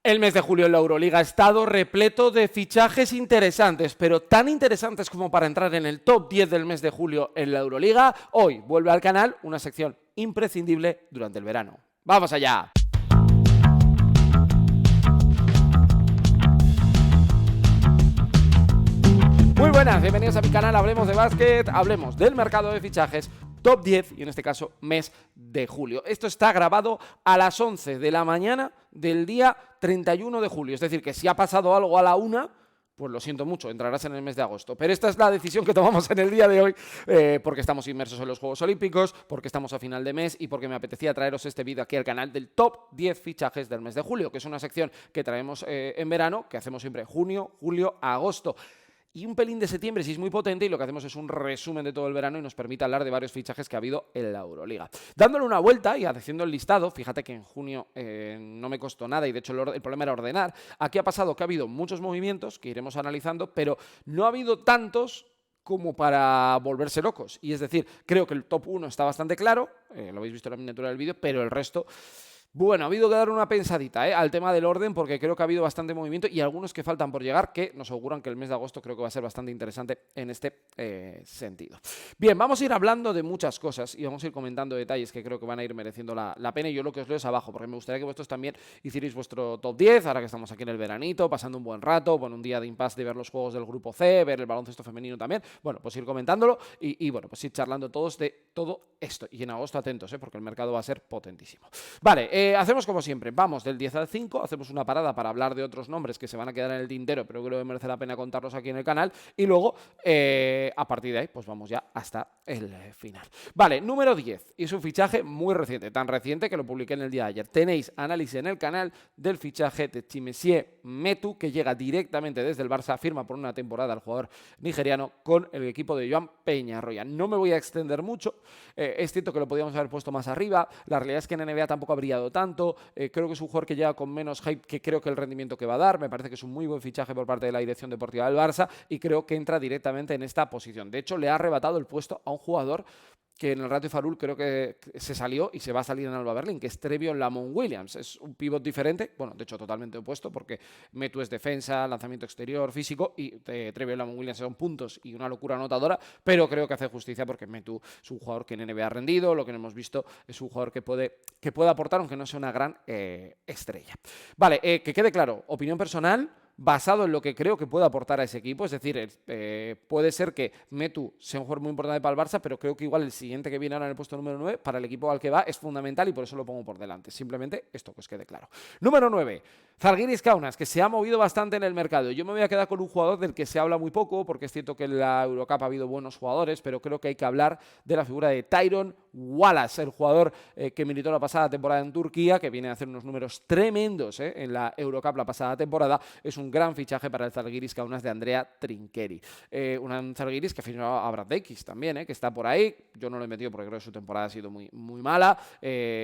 El mes de julio en la Euroliga ha estado repleto de fichajes interesantes, pero tan interesantes como para entrar en el top 10 del mes de julio en la Euroliga. Hoy vuelve al canal una sección imprescindible durante el verano. ¡Vamos allá! Muy buenas, bienvenidos a mi canal, hablemos de básquet, hablemos del mercado de fichajes, top 10 y en este caso mes de julio. Esto está grabado a las 11 de la mañana del día 31 de julio, es decir, que si ha pasado algo a la 1, pues lo siento mucho, entrarás en el mes de agosto. Pero esta es la decisión que tomamos en el día de hoy, porque estamos inmersos en los Juegos Olímpicos, porque estamos a final de mes y porque me apetecía traeros este vídeo aquí al canal del top 10 fichajes del mes de julio, que es una sección que traemos en verano, que hacemos siempre junio, julio, agosto. Y un pelín de septiembre si es muy potente, y lo que hacemos es un resumen de todo el verano y nos permite hablar de varios fichajes que ha habido en la Euroliga. Dándole una vuelta y haciendo el listado, fíjate que en junio no me costó nada y de hecho el problema era ordenar. Aquí ha pasado que ha habido muchos movimientos que iremos analizando, pero no ha habido tantos como para volverse locos. Y es decir, creo que el top 1 está bastante claro, lo habéis visto en la miniatura del vídeo, pero el resto... Bueno, ha habido que dar una pensadita al tema del orden, porque creo que ha habido bastante movimiento y algunos que faltan por llegar, que nos auguran que el mes de agosto creo que va a ser bastante interesante en este sentido. Bien, vamos a ir hablando de muchas cosas y vamos a ir comentando detalles que creo que van a ir mereciendo la pena, y yo lo que os leo es abajo, porque me gustaría que vosotros también hicierais vuestro top 10, ahora que estamos aquí en el veranito, pasando un buen rato, bueno, un día de impasse de ver los juegos del grupo C, ver el baloncesto femenino también, bueno, pues ir comentándolo y bueno, pues ir charlando todos de todo esto. Y en agosto atentos, porque el mercado va a ser potentísimo. Vale, hacemos como siempre, vamos del 10 al 5, hacemos una parada para hablar de otros nombres que se van a quedar en el tintero, pero creo que merece la pena contarlos aquí en el canal, y luego, a partir de ahí, pues vamos ya hasta el final. Vale, número 10, y es un fichaje muy reciente, tan reciente que lo publiqué en el día de ayer. Tenéis análisis en el canal del fichaje de Chimezie Metu, que llega directamente desde el Barça, firma por una temporada el jugador nigeriano con el equipo de Joan Peñarroya. No me voy a extender mucho, es cierto que lo podíamos haber puesto más arriba, la realidad es que en NBA tampoco ha brillado tanto, creo que es un jugador que llega con menos hype que creo que el rendimiento que va a dar, me parece que es un muy buen fichaje por parte de la dirección deportiva del Barça y creo que entra directamente en esta posición. De hecho, le ha arrebatado el puesto a un jugador que en el Ratio Farul creo que se salió y se va a salir en Alba Berlín, que es Trevion Lamont Williams. Es un pivot diferente, bueno, de hecho totalmente opuesto, porque Metu es defensa, lanzamiento exterior, físico, y Trevion Lamont Williams son puntos y una locura anotadora, pero creo que hace justicia porque Metu es un jugador que en NBA ha rendido, lo que hemos visto es un jugador que puede aportar, aunque no sea una gran estrella. Vale, que quede claro, opinión personal, basado en lo que creo que puede aportar a ese equipo, es decir, puede ser que Metu sea un jugador muy importante para el Barça, pero creo que igual el siguiente que viene ahora en el puesto número 9, para el equipo al que va, es fundamental y por eso lo pongo por delante. Simplemente esto que os quede claro. Número 9, Zalgiris Kaunas, que se ha movido bastante en el mercado. Yo me voy a quedar con un jugador del que se habla muy poco, porque es cierto que en la Eurocup ha habido buenos jugadores, pero creo que hay que hablar de la figura de Tyron Wallace, el jugador que militó la pasada temporada en Turquía, que viene a hacer unos números tremendos en la Eurocup la pasada temporada. Es un gran fichaje para el Zalgiris Kaunas de Andrea Trinchieri. Un Zalgiris que ha firmado a Bradekis también, que está por ahí. Yo no lo he metido porque creo que su temporada ha sido muy, muy mala.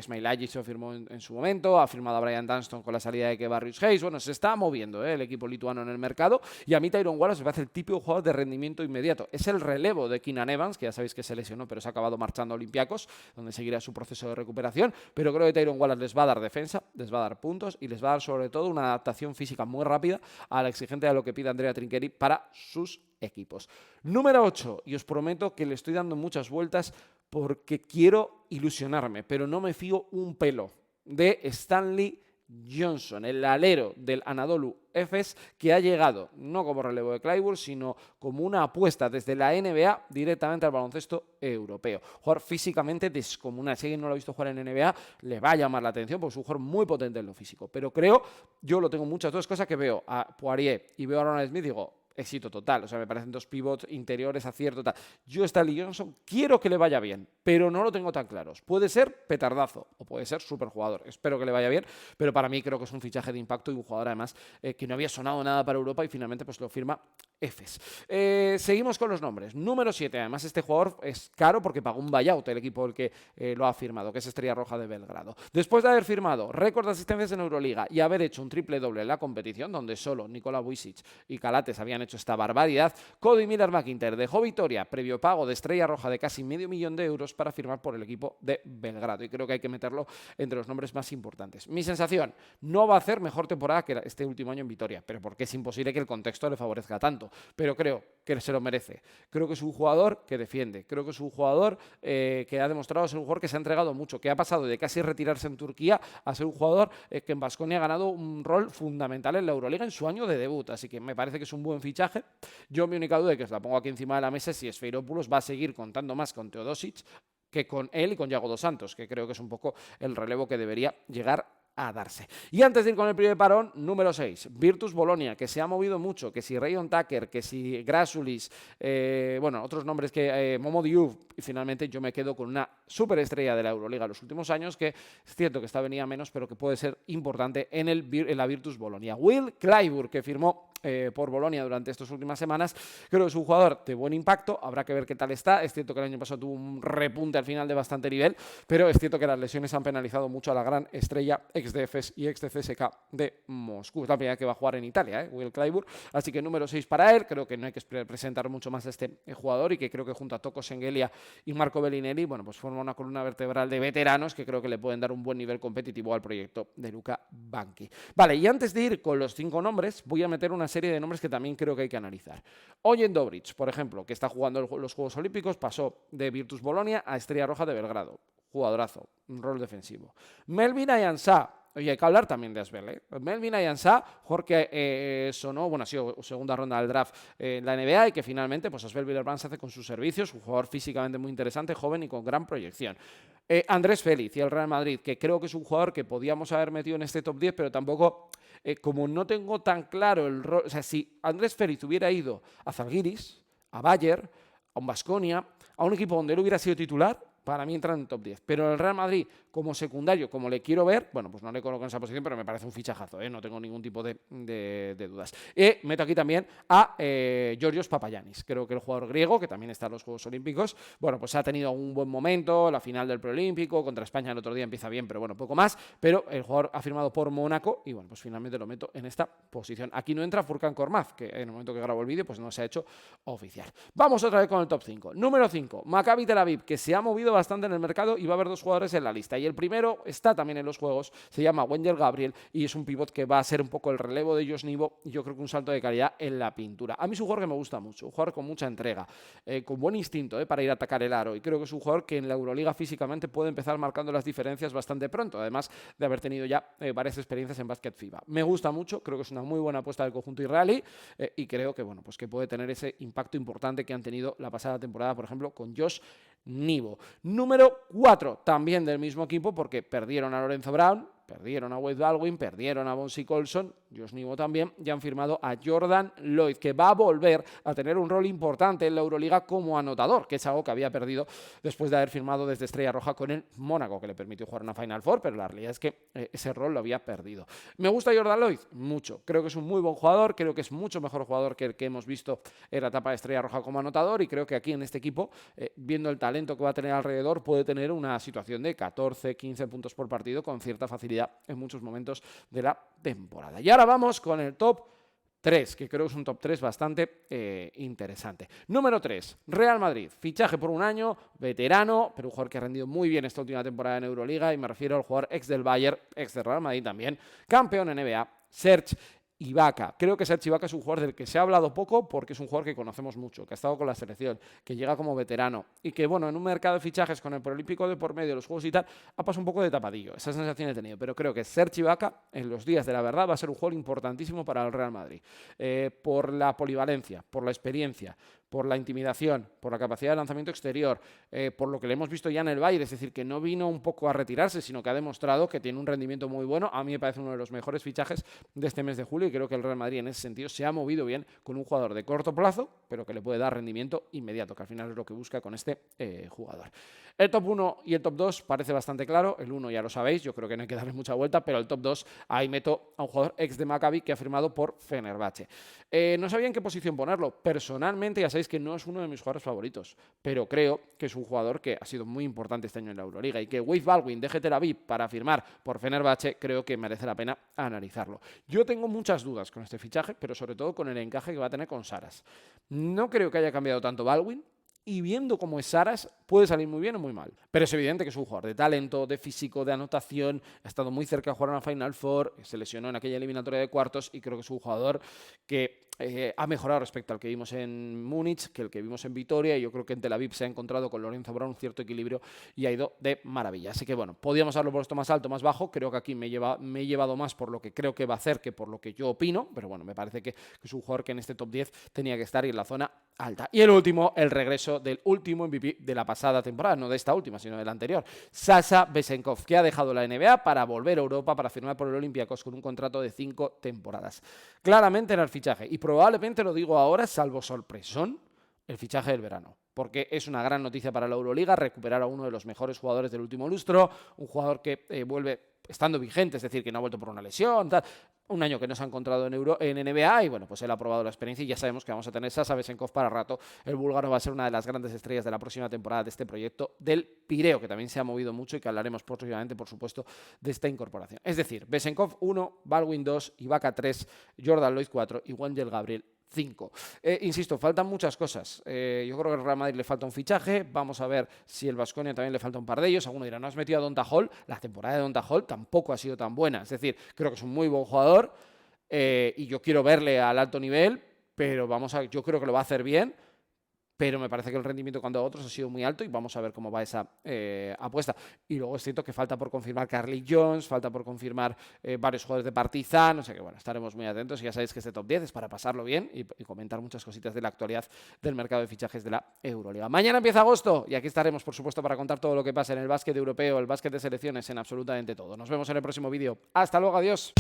Smailagic lo firmó en su momento, ha firmado a Brian Dunston con la salida de Kevarius Hayes. Bueno, se está moviendo el equipo lituano en el mercado, y a mí Tyron Wallace me parece el típico jugador de rendimiento inmediato. Es el relevo de Keenan Evans, que ya sabéis que se lesionó, pero se ha acabado marchando a Olympiacos, donde seguirá su proceso de recuperación, pero creo que Tyron Wallace les va a dar defensa, les va a dar puntos y les va a dar sobre todo una adaptación física muy rápida a la exigente de lo que pide Andrea Trinchieri para sus equipos. Número 8, y os prometo que le estoy dando muchas vueltas porque quiero ilusionarme, pero no me fío un pelo, de Stanley Johnson, el alero del Anadolu Efes, que ha llegado no como relevo de Clyburn, sino como una apuesta desde la NBA directamente al baloncesto europeo. Jugador físicamente descomunal. Si alguien no lo ha visto jugar en NBA, le va a llamar la atención porque es un jugador muy potente en lo físico. Pero creo, yo lo tengo muchas dos cosas, que veo a Poirier y veo a Ronald Smith y digo, éxito total, o sea, me parecen dos pivots interiores, acierto, tal. Yo, Stanley Johnson, quiero que le vaya bien, pero no lo tengo tan claro. Puede ser petardazo o puede ser súper jugador. Espero que le vaya bien, pero para mí creo que es un fichaje de impacto y un jugador además que no había sonado nada para Europa y finalmente pues lo firma Efes. Seguimos con los nombres. Número 7, además este jugador es caro porque pagó un buyout el equipo el que lo ha firmado, que es Estrella Roja de Belgrado. Después de haber firmado récord de asistencias en Euroliga y haber hecho un triple doble en la competición, donde solo Nikola Vujić y Calates habían habían hecho esta barbaridad. Cody Miller-McIntyre dejó Vitoria previo pago de estrella roja de casi $500,000 para firmar por el equipo de Belgrado, y creo que hay que meterlo entre los nombres más importantes. Mi sensación, no va a hacer mejor temporada que este último año en Vitoria, pero porque es imposible que el contexto le favorezca tanto, pero creo que se lo merece. Creo que es un jugador que defiende, creo que es un jugador que ha demostrado ser un jugador que se ha entregado mucho, que ha pasado de casi retirarse en Turquía a ser un jugador que en Baskonia ha ganado un rol fundamental en la Euroliga en su año de debut, así que me parece que es un buen fichaje. Yo mi única duda, y que os la pongo aquí encima de la mesa, es si Sfeiropoulos va a seguir contando más con Teodosic que con él y con Yago dos Santos, que creo que es un poco el relevo que debería llegar a darse. Y antes de ir con el primer parón, número 6, Virtus Bolonia, que se ha movido mucho, que si Rayon Tucker, que si Grasulis, bueno, otros nombres que Momo Diouf, y finalmente yo me quedo con una superestrella de la Euroliga en los últimos años, que es cierto que está venida menos, pero que puede ser importante en la Virtus Bolonia. Will Clyburn, que firmó por Bolonia durante estas últimas semanas, creo que es un jugador de buen impacto, habrá que ver qué tal está. Es cierto que el año pasado tuvo un repunte al final de bastante nivel, pero es cierto que las lesiones han penalizado mucho a la gran estrella ex de EFES y ex de CSKA de Moscú. Es la primera que va a jugar en Italia, Will Clyburn, así que número 6 para él. Creo que no hay que presentar mucho más a este jugador, y que creo que junto a Toko Shengelia y Marco Bellinelli, bueno, pues forma una columna vertebral de veteranos que creo que le pueden dar un buen nivel competitivo al proyecto de Luka Banchi. Vale, y antes de ir con los 5 nombres, voy a meter una serie de nombres que también creo que hay que analizar. Ojen Dobric, por ejemplo, que está jugando los Juegos Olímpicos, pasó de Virtus Bolonia a Estrella Roja de Belgrado. Jugadorazo, un rol defensivo. Melvin Ayansá. Oye, hay que hablar también de Asbel, Melvin Ayansá, jugador que sonó, bueno, ha sido segunda ronda del draft en la NBA, y que finalmente, pues Asbel Villeurbanne se hace con sus servicios, un jugador físicamente muy interesante, joven y con gran proyección. Andrés Félix y el Real Madrid, que creo que es un jugador que podíamos haber metido en este top 10, pero tampoco, como no tengo tan claro el rol, o sea, si Andrés Félix hubiera ido a Zalgiris, a Bayer, a un Baskonia, a un equipo donde él hubiera sido titular, para mí entra en el top 10. Pero el Real Madrid, como secundario, como le quiero ver, bueno, pues no le coloco en esa posición, pero me parece un fichajazo, no tengo ningún tipo de dudas. Meto aquí también a Georgios Papagiannis. Creo que el jugador griego, que también está en los Juegos Olímpicos, bueno, pues ha tenido un buen momento, la final del preolímpico, contra España el otro día empieza bien, pero bueno, poco más. Pero el jugador ha firmado por Mónaco y bueno, pues finalmente lo meto en esta posición. Aquí no entra Furkan Korkmaz, que en el momento que grabo el vídeo, pues no se ha hecho oficial. Vamos otra vez con el top 5. Número 5, Maccabi Tel Aviv, que se ha movido bastante en el mercado y va a haber 2 jugadores en la lista. Y el primero está también en los juegos, se llama Wendell Gabriel, y es un pivot que va a ser un poco el relevo de Josh Nivo, y yo creo que un salto de calidad en la pintura. A mí es un jugador que me gusta mucho, un jugador con mucha entrega, con buen instinto para ir a atacar el aro, y creo que es un jugador que en la Euroliga físicamente puede empezar marcando las diferencias bastante pronto, además de haber tenido ya varias experiencias en básquet FIBA. Me gusta mucho, creo que es una muy buena apuesta del conjunto israelí, y creo que, bueno, pues que puede tener ese impacto importante que han tenido la pasada temporada, por ejemplo, con Josh Nivo. Número 4, también del mismo equipo, porque perdieron a Lorenzo Brown, perdieron a Wade Baldwin, perdieron a Bonsi Colson, Josh Nivo también, y han firmado a Jordan Lloyd, que va a volver a tener un rol importante en la Euroliga como anotador, que es algo que había perdido después de haber firmado desde Estrella Roja con el Mónaco, que le permitió jugar una Final Four, pero la realidad es que ese rol lo había perdido. ¿Me gusta Jordan Lloyd? Mucho. Creo que es un muy buen jugador, creo que es mucho mejor jugador que el que hemos visto en la etapa de Estrella Roja como anotador, y creo que aquí en este equipo, viendo el talento que va a tener alrededor, puede tener una situación de 14, 15 puntos por partido con cierta facilidad en muchos momentos de la temporada. Y ahora vamos con el top 3, que creo que es un top 3 bastante interesante. Número 3, Real Madrid. Fichaje por un año, veterano, pero un jugador que ha rendido muy bien esta última temporada en Euroliga, y me refiero al jugador ex del Bayern, ex del Real Madrid también, campeón en NBA, Serge Ibaka. Creo que Serge Ibaka es un jugador del que se ha hablado poco, porque es un jugador que conocemos mucho, que ha estado con la selección, que llega como veterano, y que, bueno, en un mercado de fichajes con el preolímpico de por medio, los juegos y tal, ha pasado un poco de tapadillo. Esa sensación he tenido, pero creo que Serge Ibaka, en los días de la verdad, va a ser un jugador importantísimo para el Real Madrid. Por la polivalencia, por la experiencia, por la intimidación, por la capacidad de lanzamiento exterior, por lo que le hemos visto ya en el Bayern, es decir, que no vino un poco a retirarse, sino que ha demostrado que tiene un rendimiento muy bueno. A mí me parece uno de los mejores fichajes de este mes de julio, y creo que el Real Madrid en ese sentido se ha movido bien con un jugador de corto plazo, pero que le puede dar rendimiento inmediato, que al final es lo que busca con este jugador. El top 1 y el top 2 parece bastante claro. El 1 ya lo sabéis, yo creo que no hay que darle mucha vuelta, pero el top 2, ahí meto a un jugador ex de Maccabi que ha firmado por Fenerbahce. No sabía en qué posición ponerlo. Personalmente, ya sabéis sabéis que no es uno de mis jugadores favoritos, pero creo que es un jugador que ha sido muy importante este año en la Euroliga y que Wade Baldwin deje Tel Aviv para firmar por Fenerbahce, creo que merece la pena analizarlo. Yo tengo muchas dudas con este fichaje, pero sobre todo con el encaje que va a tener con Saras. No creo que haya cambiado tanto Baldwin, y viendo cómo es Saras, puede salir muy bien o muy mal. Pero es evidente que es un jugador de talento, de físico, de anotación, ha estado muy cerca de jugar a una Final Four, se lesionó en aquella eliminatoria de cuartos y creo que es un jugador que ha mejorado respecto al que vimos en Múnich, que el que vimos en Vitoria, y yo creo que en Tel Aviv se ha encontrado con Lorenzo Brown un cierto equilibrio y ha ido de maravilla. Así que bueno, podíamos haberlo puesto más alto, más bajo, creo que aquí me he llevado más por lo que creo que va a hacer que por lo que yo opino, pero bueno, me parece que es un jugador que en este top 10 tenía que estar en la zona alta. Y el último, el regreso del último MVP de la pasada temporada, no de esta última, sino de la anterior, Sasha Vezenkov, que ha dejado la NBA para volver a Europa, para firmar por el Olympiacos con un contrato de 5 temporadas. Claramente era el fichaje, y probablemente lo digo ahora, salvo sorpresón, el fichaje del verano, porque es una gran noticia para la Euroliga recuperar a uno de los mejores jugadores del último lustro, un jugador que vuelve estando vigente, es decir, que no ha vuelto por una lesión, tal. Un año que no se ha encontrado en NBA y bueno, pues él ha probado la experiencia y ya sabemos que vamos a tener Sasha Vezenkov para rato. El búlgaro va a ser una de las grandes estrellas de la próxima temporada de este proyecto del Pireo, que también se ha movido mucho y que hablaremos próximamente, por supuesto, de esta incorporación. Es decir, Vezenkov 1, Baldwin 2, Ibaka 3, Jordan Lloyd 4 y Wendell Gabriel 5. Insisto, faltan muchas cosas. Yo creo que al Real Madrid le falta un fichaje. Vamos a ver si el Baskonia también le falta un par de ellos. Alguno dirá, ¿no has metido a Donta Hall? La temporada de Donta Hall tampoco ha sido tan buena. Es decir, creo que es un muy buen jugador y yo quiero verle al alto nivel, pero yo creo que lo va a hacer bien. Pero me parece que el rendimiento cuando a otros ha sido muy alto y vamos a ver cómo va esa apuesta. Y luego es cierto que falta por confirmar Carly Jones, falta por confirmar varios jugadores de Partizan, o sea que bueno, estaremos muy atentos y ya sabéis que este top 10 es para pasarlo bien y comentar muchas cositas de la actualidad del mercado de fichajes de la Euroliga. Mañana empieza agosto y aquí estaremos, por supuesto, para contar todo lo que pasa en el básquet europeo, el básquet de selecciones, en absolutamente todo. Nos vemos en el próximo vídeo. Hasta luego, adiós.